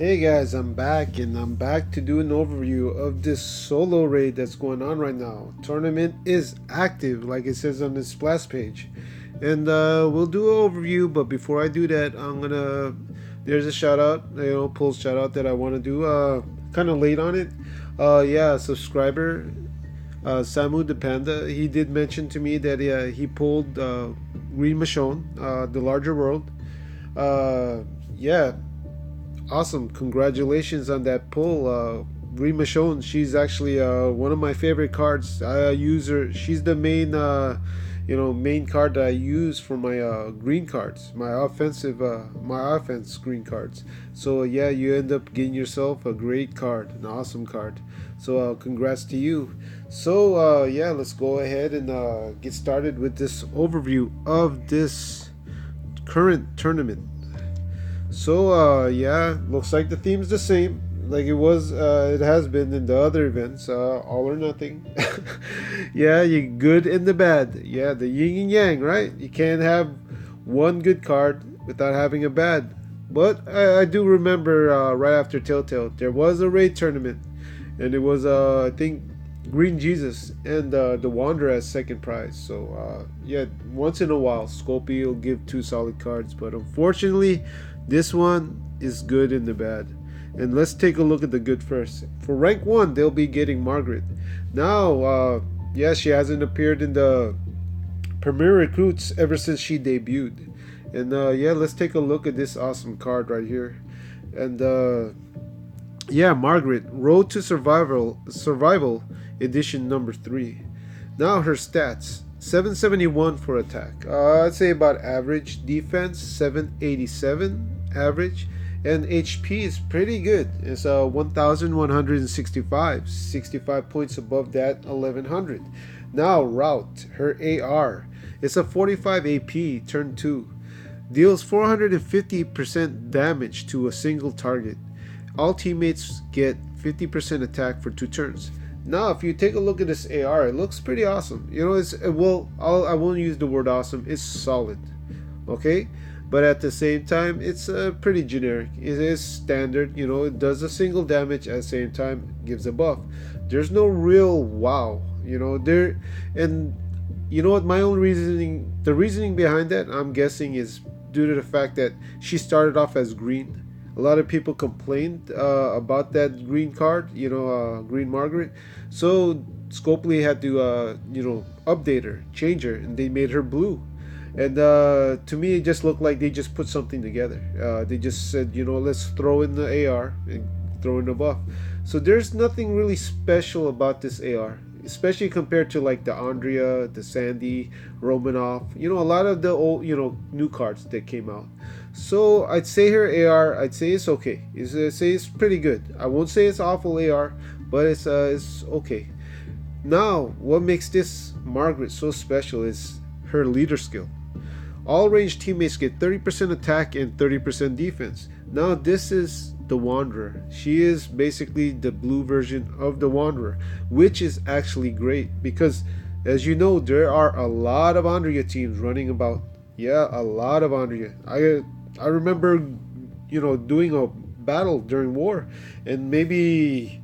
Hey guys, I'm back and I'm back to do an overview of this solo raid that's going on right now. Tournament is active, like it says on the splash page. And we'll do an overview, but before I do that, there's a shout out, Pulse shout out that I want to do. Kind of late on it. Yeah, subscriber, Samu the Panda, he did mention to me that he pulled Green Michonne, the larger world. Yeah, awesome! Congratulations on that pull, Green Michonne. She's actually one of my favorite cards. I use her. She's the main card that I use for my green cards, my offense green cards. So yeah, you end up getting yourself a great card, an awesome card. So congrats to you. So yeah, let's go ahead and get started with this overview of this current tournament. So yeah, looks like the theme's the same, like it has been in the other events. All or nothing. Yeah, you good and the bad. Yeah, the yin and yang, right? You can't have one good card without having a bad. But I do remember right after Telltale, there was a raid tournament, and it was I think Green Jesus and the Wanderer as second prize. So yeah, once in a while, Scopy will give two solid cards, but unfortunately, this one is good in the bad. And let's take a look at the good first. For rank 1, they'll be getting Margaret. Now, yeah, she hasn't appeared in the Premier Recruits ever since she debuted. And yeah, let's take a look at this awesome card right here. And yeah, Margaret, Road to Survival Edition number 3. Now her stats. 771 for attack. I'd say about average. Defense 787 average, and HP is pretty good. It's 1165, 65 points above that 1100. Now route, her AR. It's a 45 AP turn 2. Deals 450% damage to a single target. All teammates get 50% attack for 2 turns. Now, if you take a look at this AR, it looks pretty awesome. You know, I won't use the word awesome. It's solid, okay? But at the same time, it's pretty generic. It is standard. You know, it does a single damage at the same time, gives a buff. There's no real wow. You know, and you know what? The reasoning behind that, I'm guessing, is due to the fact that she started off as green. A lot of people complained about that green card, Green Margaret. So Scopely had to, update her, change her, and they made her blue. And to me, it just looked like they just put something together. They just said, let's throw in the AR and throw in the buff. So there's nothing really special about this AR, especially compared to like the Andrea, the Sandy, Romanov. A lot of the old, new cards that came out. So I'd say her AR, I'd say it's okay. I'd say it's pretty good. I won't say it's awful AR, but it's okay. Now, what makes this Margaret so special is her leader skill. All ranged teammates get 30% attack and 30% defense. Now this is the Wanderer. She is basically the blue version of the Wanderer, which is actually great because, as you know, there are a lot of Andrea teams running about. Yeah, a lot of Andrea. I remember, doing a battle during war, and maybe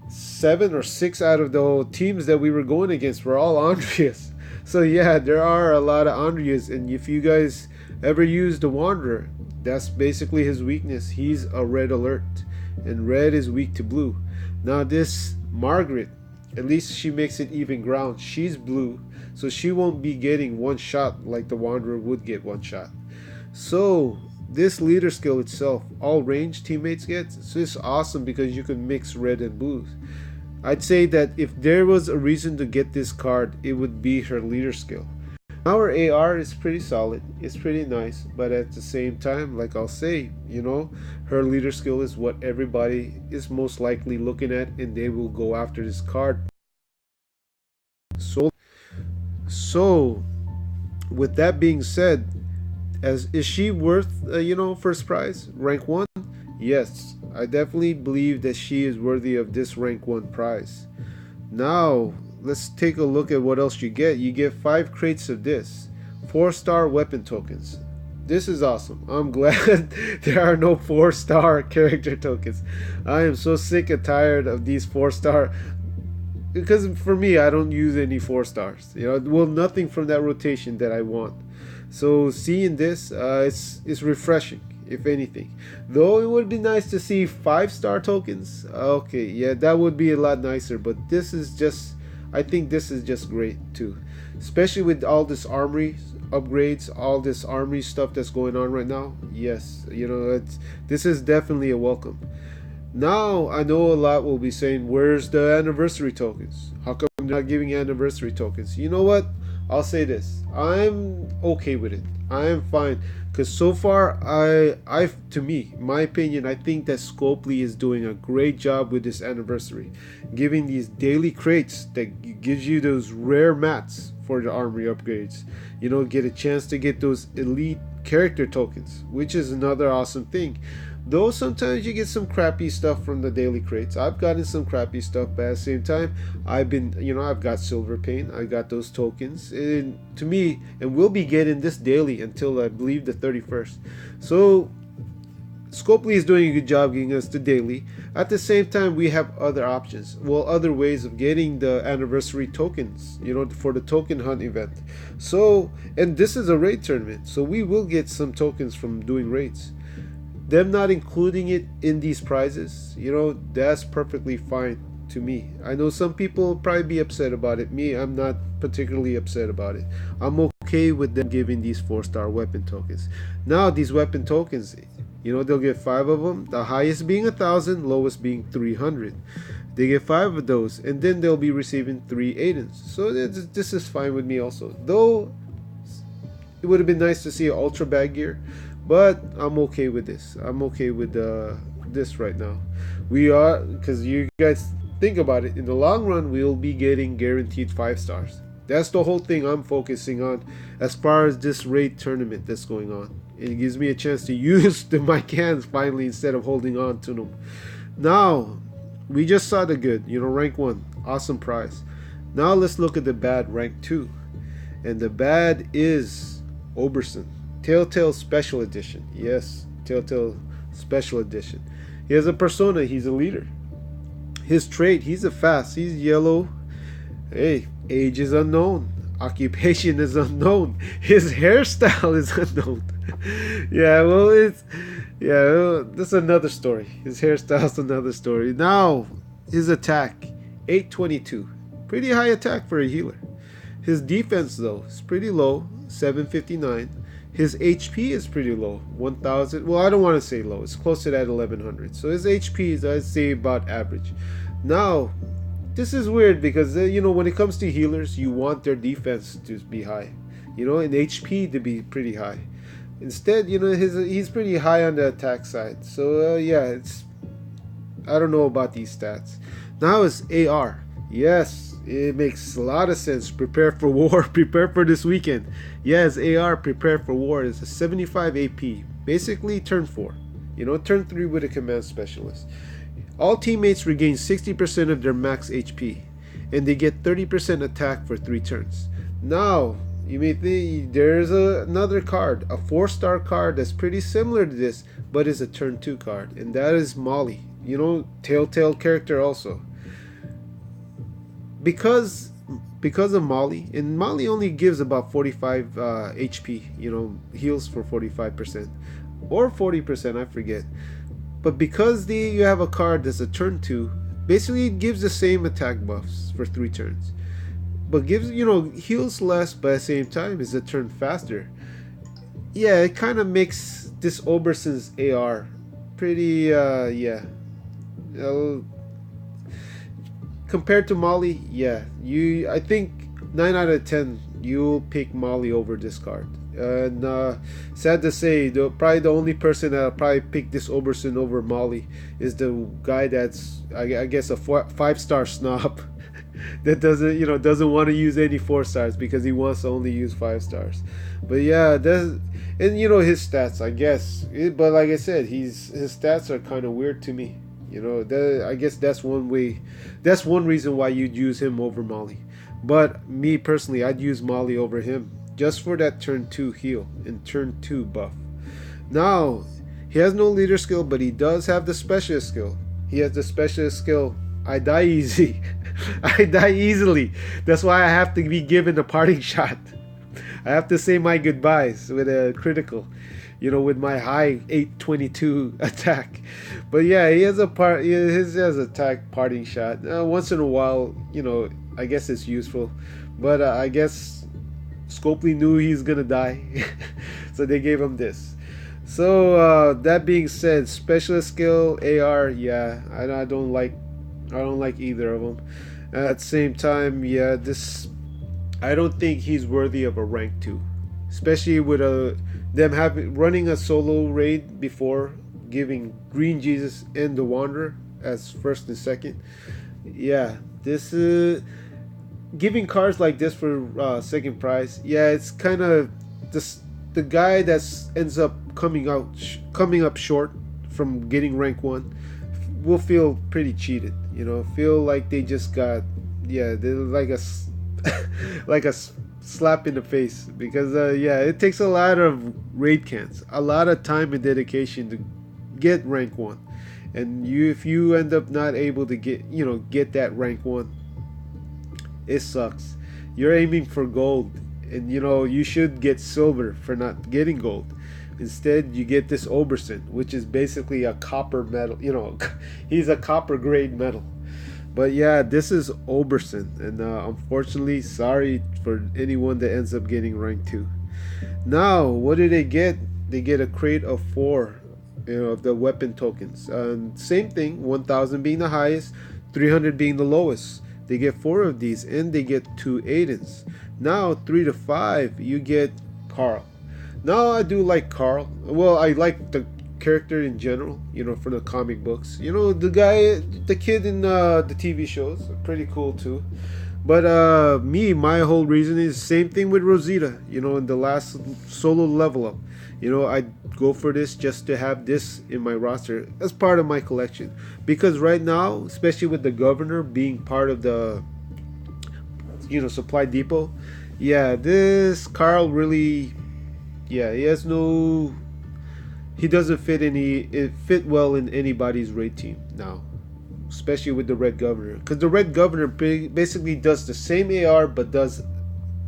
7 or 6 out of the teams that we were going against were all Andreas. So yeah, there are a lot of Andreas, and if you guys ever use the Wanderer, that's basically his weakness. He's a red alert, and red is weak to blue. Now this Margaret, at least she makes it even ground. She's blue, so she won't be getting one shot like the Wanderer would get one shot. So this leader skill itself, all range teammates get, so it's awesome because you can mix red and blue. I'd say that if there was a reason to get this card, it would be her leader skill. Our AR is pretty solid, it's pretty nice, but at the same time, like I'll say, her leader skill is what everybody is most likely looking at, and they will go after this card. So with that being said, is she worth first prize, rank 1? Yes, I definitely believe that she is worthy of this rank 1 prize. Now let's take a look at what else you get. You get 5 crates of this, 4-star weapon tokens. This is awesome. I'm glad there are no 4-star character tokens. I am so sick and tired of these 4-star, because for me, I don't use any 4-stars. Well, nothing from that rotation that I want. So seeing this, it's refreshing, if anything. Though it would be nice to see 5-star tokens. Okay, yeah, that would be a lot nicer. But I think this is just great too, especially with all this armory upgrades, all this armory stuff that's going on right now. Yes, this is definitely a welcome. Now I know a lot will be saying, "Where's the anniversary tokens? How come they're not giving anniversary tokens?" You know what? I'll say this: I'm okay with it. I am fine, because so far, to me, my opinion, I think that Scopely is doing a great job with this anniversary, giving these daily crates that gives you those rare mats for the armory upgrades. Get a chance to get those elite character tokens, which is another awesome thing. Though sometimes you get some crappy stuff from the daily crates. I've gotten some crappy stuff, but at the same time, I've got silver paint. I got those tokens, and to me, and we'll be getting this daily until I believe the 31st. So Scopely is doing a good job getting us the daily. At the same time, we have other options. Well, other ways of getting the anniversary tokens, for the token hunt event. So, and this is a raid tournament, so we will get some tokens from doing raids. Them not including it in these prizes, that's perfectly fine to me. I know some people will probably be upset about it. Me, I'm not particularly upset about it. I'm okay with them giving these 4-star weapon tokens. Now, these weapon tokens, they'll get 5 of them, the highest being 1,000, lowest being 300. They get 5 of those, and then they'll be receiving 3 Aidens. So this is fine with me also. Though, it would have been nice to see an ultra bag gear, but I'm okay with this. I'm okay with this right now. We are, because you guys think about it, in the long run, we'll be getting guaranteed 5 stars. That's the whole thing I'm focusing on as far as this raid tournament that's going on. It gives me a chance to use my cans finally instead of holding on to them. Now, we just saw the good, rank 1, awesome prize. Now let's look at the bad, rank 2. And the bad is Oberson. Telltale Special Edition. Yes, Telltale Special Edition. He has a persona. He's a leader. His trait, he's a fast. He's yellow. Hey, age is unknown. Occupation is unknown. His hairstyle is unknown. That's another story. His hairstyle's another story. Now, his attack, 822. Pretty high attack for a healer. His defense, though, is pretty low, 759. His HP is pretty low, 1,000. Well, I don't want to say low. It's close to that 1,100. So his HP is, I'd say, about average. Now, this is weird because, when it comes to healers, you want their defense to be high, and HP to be pretty high. Instead, he's pretty high on the attack side. So, I don't know about these stats. Now it's AR. Yes, it makes a lot of sense. Prepare for war. Prepare for this weekend. Yes, AR, prepare for war, is a 75 AP. Basically, turn 4. Turn 3 with a command specialist. All teammates regain 60% of their max HP, and they get 30% attack for 3 turns. Now, you may think there's another card, a 4-star card that's pretty similar to this, but is a turn 2 card, and that is Molly. Telltale character also. Because of Molly, and Molly only gives about 45 HP, heals for 45%, or 40%, I forget. But because you have a card that's a turn 2, basically it gives the same attack buffs for 3 turns. But gives, heals less, but at the same time is a turn faster. Yeah, it kind of makes this Oberson's AR pretty, compared to Molly, I think 9 out of 10 you'll pick Molly over this card. And sad to say, probably the only person that'll probably pick this Oberson over Molly is the guy that's, I guess, a 5-star snob that doesn't want to use any 4 stars because he wants to only use 5 stars. But yeah, his stats, I guess. But like I said, his stats are kind of weird to me. I guess that's one way. That's one reason why you'd use him over Molly. But me personally, I'd use Molly over him just for that turn 2 heal and turn 2 buff. Now, he has no leader skill, but he does have the specialist skill. He has the specialist skill. I die easy. I die easily. That's why I have to be given a parting shot. I have to say my goodbyes with a critical, with my high 822 attack. But yeah, he has he has attack parting shot. Once in a while, I guess it's useful. But I guess Scopely knew he's gonna die, so they gave him this. So that being said, specialist skill AR, yeah, I don't like either of them. At the same time, yeah, this I don't think he's worthy of a rank 2, especially with them having running a solo raid before giving Green Jesus and the Wanderer as first and second. Yeah, this giving cards like this for second prize. Yeah, it's kind of this the guy that ends up coming up short from getting rank 1 will feel pretty cheated. Feel like they just got, yeah, they're like like a slap in the face, because yeah, it takes a lot of raid cans, a lot of time and dedication to get rank 1, and if you end up not able to get that rank 1, it sucks. You're aiming for gold, and you should get silver for not getting gold. Instead, you get this Oberson, which is basically a copper metal. He's a copper grade metal. But yeah, this is Oberson, and unfortunately, sorry for anyone that ends up getting rank 2. Now, what do they get? They get a crate of 4, of the weapon tokens. Same thing, 1,000 being the highest, 300 being the lowest. They get 4 of these, and they get 2 Aidens. Now, 3 to 5, you get Carl. Now, I do like Carl. Well, I like the character in general, for the comic books. The kid in the TV shows are pretty cool too. But my whole reason is same thing with Rosita. In the last solo level up, I go for this just to have this in my roster as part of my collection. Because right now, especially with the governor being part of the supply depot, yeah, this Carl really, yeah, he doesn't fit well in anybody's raid team now, especially with the Red Governor, because the Red Governor basically does the same AR but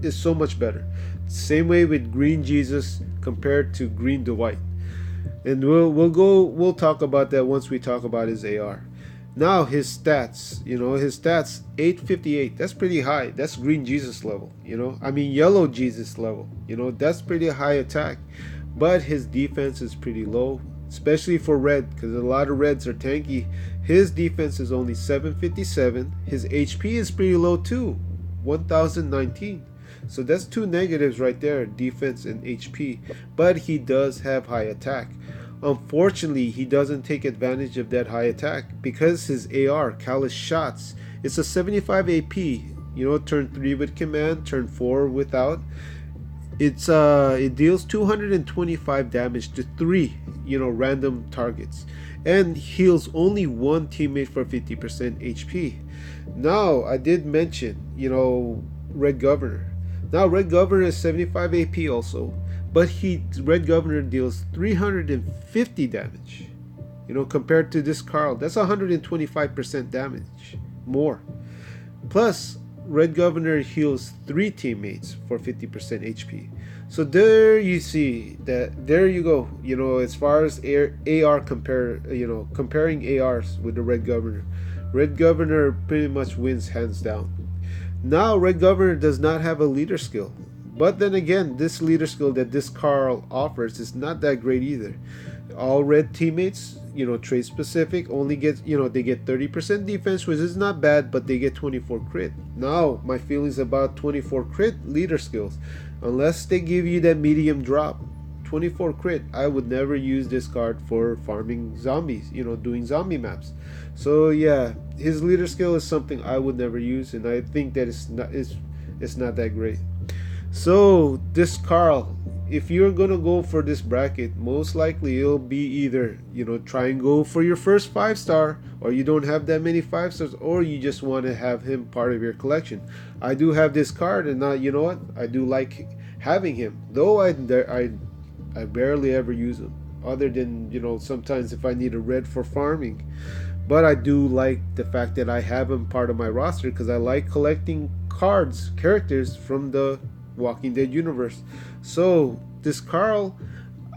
is so much better. Same way with Green Jesus compared to Green Dwight, and we'll talk about that once we talk about his AR. Now his stats, 858. That's pretty high. That's Green Jesus level. Yellow Jesus level. That's pretty high attack. But his defense is pretty low, especially for red, because a lot of reds are tanky. His defense is only 757. His HP is pretty low too, 1019. So that's 2 negatives right there, defense and HP. But he does have high attack. Unfortunately, he doesn't take advantage of that high attack because his AR, Callous Shots, it's a 75 AP. Turn 3 with command, turn 4 without. It deals 225 damage to 3 random targets, and heals only 1 teammate for 50% HP. Now, I did mention Red Governor. Now, Red Governor is 75 AP also, but Red Governor deals 350 damage. Compared to this Carl, that's 125% damage more. Plus, Red Governor heals 3 teammates for 50% HP. So there you see that. There you go. As far as AR comparing ARs with the Red Governor pretty much wins hands down. Now Red Governor does not have a leader skill, but then again, this leader skill that this Carl offers is not that great either. All red teammates, trade specific, only get, they get 30% defense, which is not bad, but they get 24 crit. Now, my feelings about 24 crit leader skills, unless they give you that medium drop, 24 crit, I would never use this card for farming zombies, doing zombie maps. So yeah, his leader skill is something I would never use, and I think that it's not that great. So this Carl, if you're gonna go for this bracket, most likely it'll be either try and go for your first 5-star, or you don't have that many 5-stars, or you just want to have him part of your collection. I do have this card, and now I do like having him, though I barely ever use him. other than, sometimes if I need a red for farming. But I do like the fact that I have him part of my roster because I like collecting cards, characters from the Walking Dead universe. So this Carl,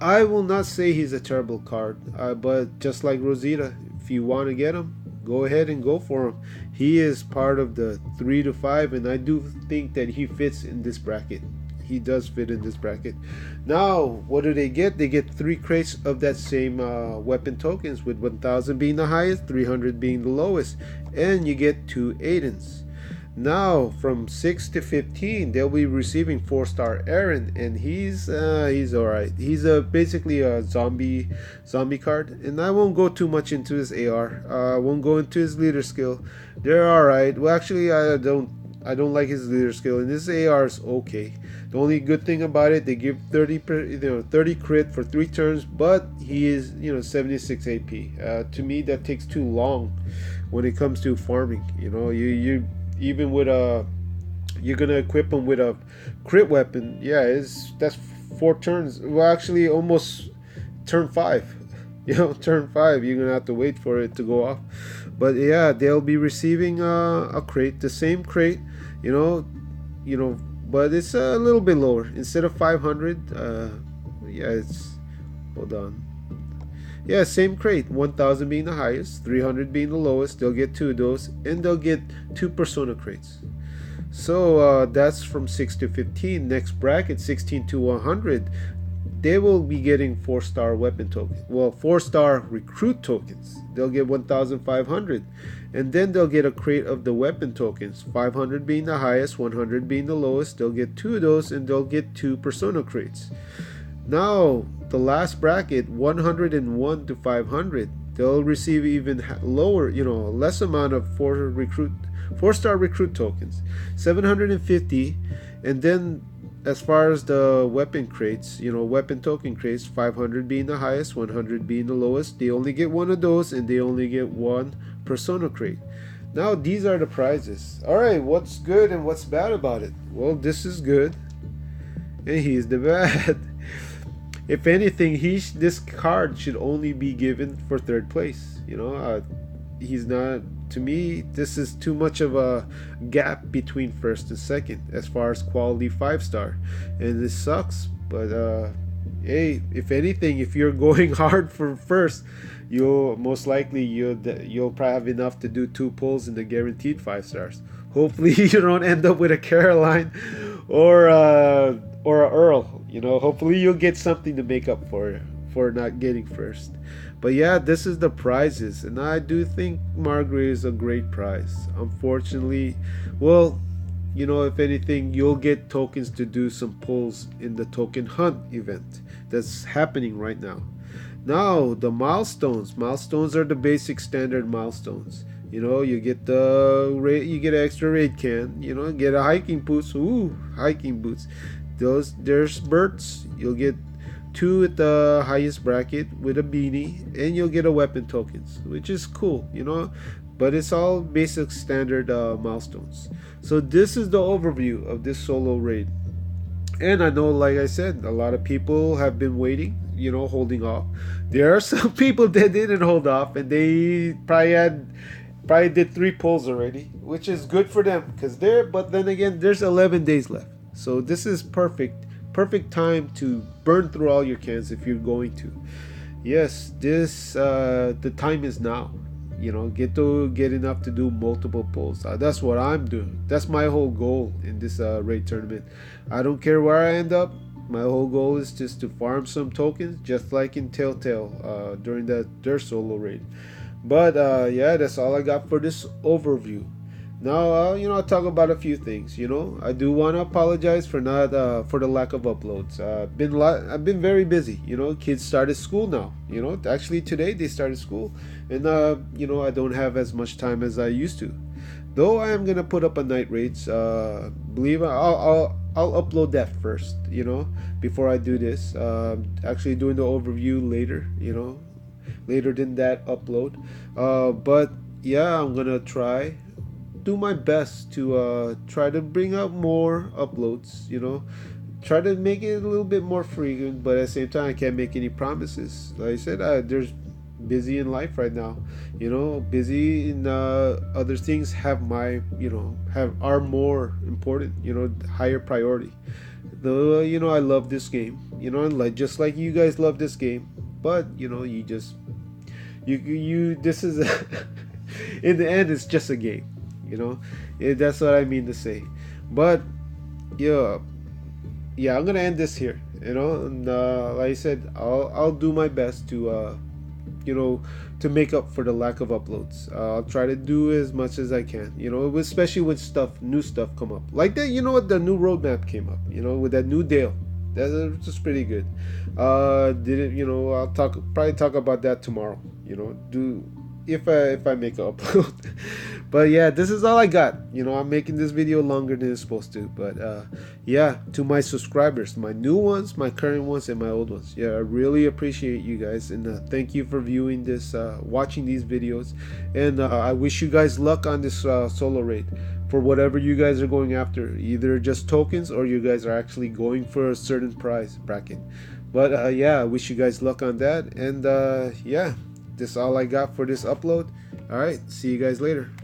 I will not say he's a terrible card, but just like Rosita, if you want to get him, go ahead and go for him. He is part of the 3 to 5, and I do think that he fits in this bracket. He does fit in this bracket. Now, what do they get? They get 3 crates of that same weapon tokens, with 1,000 being the highest, 300 being the lowest, and you get 2 Aidens. Now, from 6 to 15, they'll be receiving 4-star Aaron, and he's all right. He's basically a zombie card, and I won't go too much into his AR. I won't go into his leader skill. They're all right. Well, actually, I don't like his leader skill, and his AR is okay. The only good thing about it, they give 30 crit for 3 turns, but he is 76 AP. To me, that takes too long when it comes to farming. You even with you're gonna equip him with a crit weapon. Yeah, that's 4 turns. Well, actually, almost turn 5. Turn 5. You're gonna have to wait for it to go off. But yeah, they'll be receiving a crate, the same crate. You know, but it's a little bit lower. Instead of 500, yeah, it's, hold on. Yeah, same crate. 1,000 being the highest, 300 being the lowest. They'll get 2 of those, and they'll get 2 Persona crates. So that's from 6 to 15. Next bracket, 16 to 100. They will be getting 4-star weapon tokens. Well, 4-star recruit tokens. They'll get 1,500. And then they'll get a crate of the weapon tokens. 500 being the highest, 100 being the lowest. They'll get 2 of those, and they'll get 2 Persona crates. Now, the last bracket, 101 to 500. They'll receive even lower, less amount of 4-star recruit tokens. 750. And then as far as the weapon crates, weapon token crates, 500 being the highest, 100 being the lowest. They only get 1 of those, and they only get 1 Persona crate. Now, these are the prizes. Alright, what's good and what's bad about it? Well, this is good, and he's the bad. If anything, this card should only be given for 3rd place. He's not. To me, this is too much of a gap between 1st and 2nd as far as quality 5-star, and this sucks. But hey, if anything, if you're going hard for 1st, you'll probably have enough to do 2 pulls in the guaranteed 5 stars. Hopefully, you don't end up with a Caroline or a Earl. Hopefully you'll get something to make up for not getting 1st. But yeah, this is the prizes, and I do think Margaret is a great prize. Unfortunately, well, if anything, you'll get tokens to do some pulls in the token hunt event that's happening right now. Now, the milestones. Milestones are the basic standard milestones. You get you get an extra raid can. Get a hiking boots. Ooh, hiking boots. There's Berts. You'll get 2 at the highest bracket with a beanie, and you'll get a weapon tokens, which is cool. But it's all basic standard milestones. So this is the overview of this solo raid. And I know, like I said, a lot of people have been waiting, holding off. There are some people that didn't hold off, and they probably did 3 pulls already, which is good for them but then again, there's 11 days left. So this is perfect time to burn through all your cans if you're going to. Yes, the time is now. Get enough to do multiple pulls. That's what I'm doing. That's my whole goal in this raid tournament. I don't care where I end up. My whole goal is just to farm some tokens, just like in Telltale during their solo raid. But yeah, that's all I got for this overview. Now, I'll talk about a few things. I do want to apologize for not for the lack of uploads. I've been very busy. Kids started school now. Actually today they started school, and I don't have as much time as I used to. Though I am gonna put up a night raids. Believe I'll upload that first. Before I do this. Actually doing the overview later. Later than that upload. But yeah, I'm gonna do my best to try to bring out more uploads, try to make it a little bit more frequent, but at the same time I can't make any promises. Like I said, there's busy in life right now, busy in other things have my have are more important, higher priority. Though I love this game, and like just like you guys love this game, but you just you this is in the end it's just a game, that's what I mean to say. But yeah, I'm gonna end this here, and like I said, I'll do my best to you know to make up for the lack of uploads. I'll try to do as much as I can, especially when new stuff come up like that. What, the new roadmap came up, with that new Dale. That's just pretty good. Didn't I'll probably talk about that tomorrow, do if I make an upload. But yeah, this is all I got. I'm making this video longer than it's supposed to, but yeah, to my subscribers, my new ones, my current ones, and my old ones, yeah, I really appreciate you guys, and thank you for viewing this, watching these videos, and I wish you guys luck on this solo raid for whatever you guys are going after, either just tokens or you guys are actually going for a certain prize bracket. But yeah, I wish you guys luck on that, and yeah, this is all I got for this upload. All right, see you guys later.